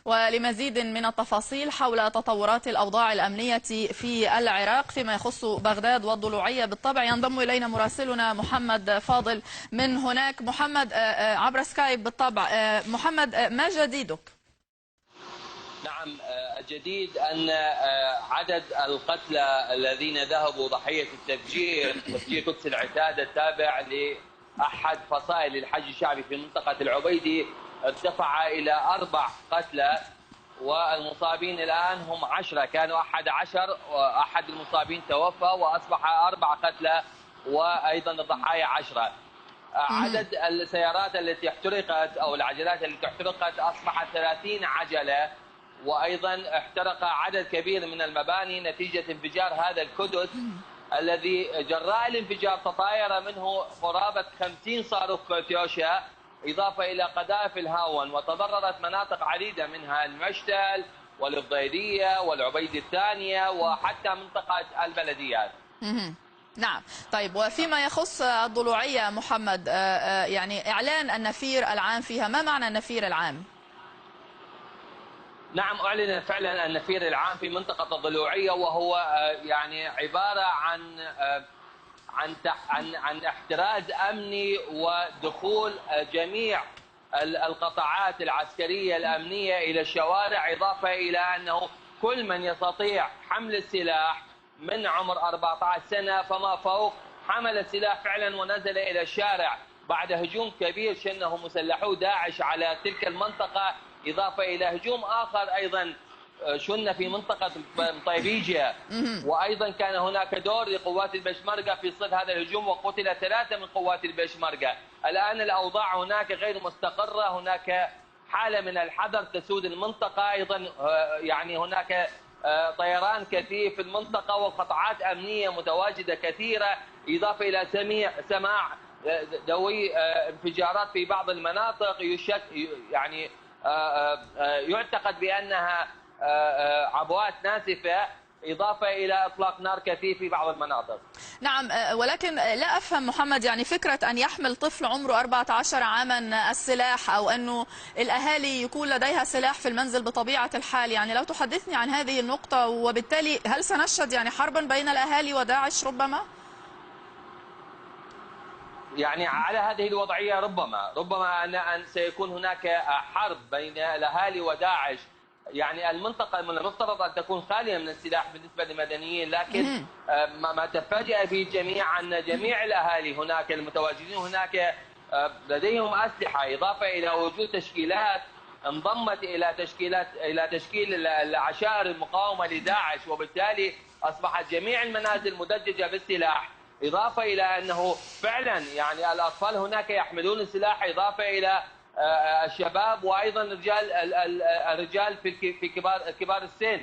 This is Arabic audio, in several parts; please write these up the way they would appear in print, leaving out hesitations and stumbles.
ولمزيد من التفاصيل حول تطورات الأوضاع الأمنية في العراق فيما يخص بغداد والضلوعية بالطبع ينضم إلينا مراسلنا محمد فاضل من هناك. محمد، عبر سكايب بالطبع. محمد، ما جديدك؟ نعم، الجديد أن عدد القتلى الذين ذهبوا ضحية تفجير قدس العتاد التابع لأحد فصائل الحج الشعبي في منطقة العبيدي ارتفع إلى 4 قتلى، والمصابين الآن هم 10. كانوا 11 وأحد المصابين توفى وأصبح 4 قتلى وأيضا الضحايا 10. عدد السيارات التي احترقت أو العجلات التي احترقت أصبحت 30 عجلة، وأيضا احترق عدد كبير من المباني نتيجة انفجار هذا الكدس الذي جراء الانفجار تطاير منه قرابة 50 صاروخ كاتيوشا، إضافة إلى قذائف الهاون، وتضررت مناطق عديدة منها المشتل والفضيلية والعبيد الثانية وحتى منطقة البلديات. نعم، طيب، وفيما يخص الضلوعية محمد، يعني إعلان النفير العام فيها، ما معنى النفير العام؟ نعم، أعلن فعلا النفير العام في منطقة الضلوعية، وهو يعني عبارة عن احتراز أمني ودخول جميع القطاعات العسكرية الأمنية إلى الشوارع، إضافة إلى أنه كل من يستطيع حمل السلاح من عمر 14 سنة فما فوق حمل السلاح فعلا ونزل إلى الشارع بعد هجوم كبير شنه مسلحو داعش على تلك المنطقة، إضافة إلى هجوم آخر أيضا شن في منطقة طيبيجة، وأيضا كان هناك دور لقوات البشمركة في صد هذا الهجوم وقتل 3 من قوات البشمركة. الآن الأوضاع هناك غير مستقرة، هناك حالة من الحذر تسود المنطقة، أيضا يعني هناك طيران كثيف في المنطقة وقطاعات أمنية متواجدة كثيرة، إضافة إلى سماع دوي انفجارات في بعض المناطق يعني يعتقد بأنها عبوات ناسفة، إضافة إلى إطلاق نار كثيف في بعض المناطق. نعم، ولكن لا أفهم محمد، يعني فكرة أن يحمل طفل عمره 14 عاما السلاح أو أنه الأهالي يكون لديها سلاح في المنزل بطبيعة الحال، يعني لو تحدثني عن هذه النقطة، وبالتالي هل سنشهد يعني حربا بين الأهالي وداعش ربما؟ يعني على هذه الوضعية ربما أن سيكون هناك حرب بين الأهالي وداعش. يعني المنطقة من المفترض أن تكون خالية من السلاح بالنسبة للمدنيين، لكن ما تفاجأ به الجميع أن جميع الأهالي هناك المتواجدين هناك لديهم أسلحة، إضافة إلى وجود تشكيلات انضمت إلى تشكيل العشائر المقاومة لداعش، وبالتالي أصبحت جميع المنازل مدججة بالسلاح، إضافة إلى أنه فعلا يعني الأطفال هناك يحملون السلاح، إضافة إلى الشباب وأيضا الرجال في كبار السن،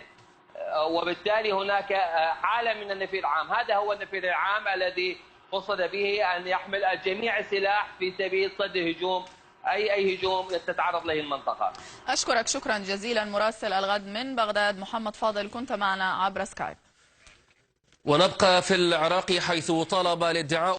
وبالتالي هناك حالة من النفير العام. هذا هو النفير العام الذي قصد به أن يحمل الجميع السلاح في سبيل صد هجوم أي هجوم تتعرض له المنطقة. أشكرك شكرا جزيلا مراسل الغد من بغداد محمد فاضل، كنت معنا عبر سكايب. ونبقى في العراق حيث طالب الادعاء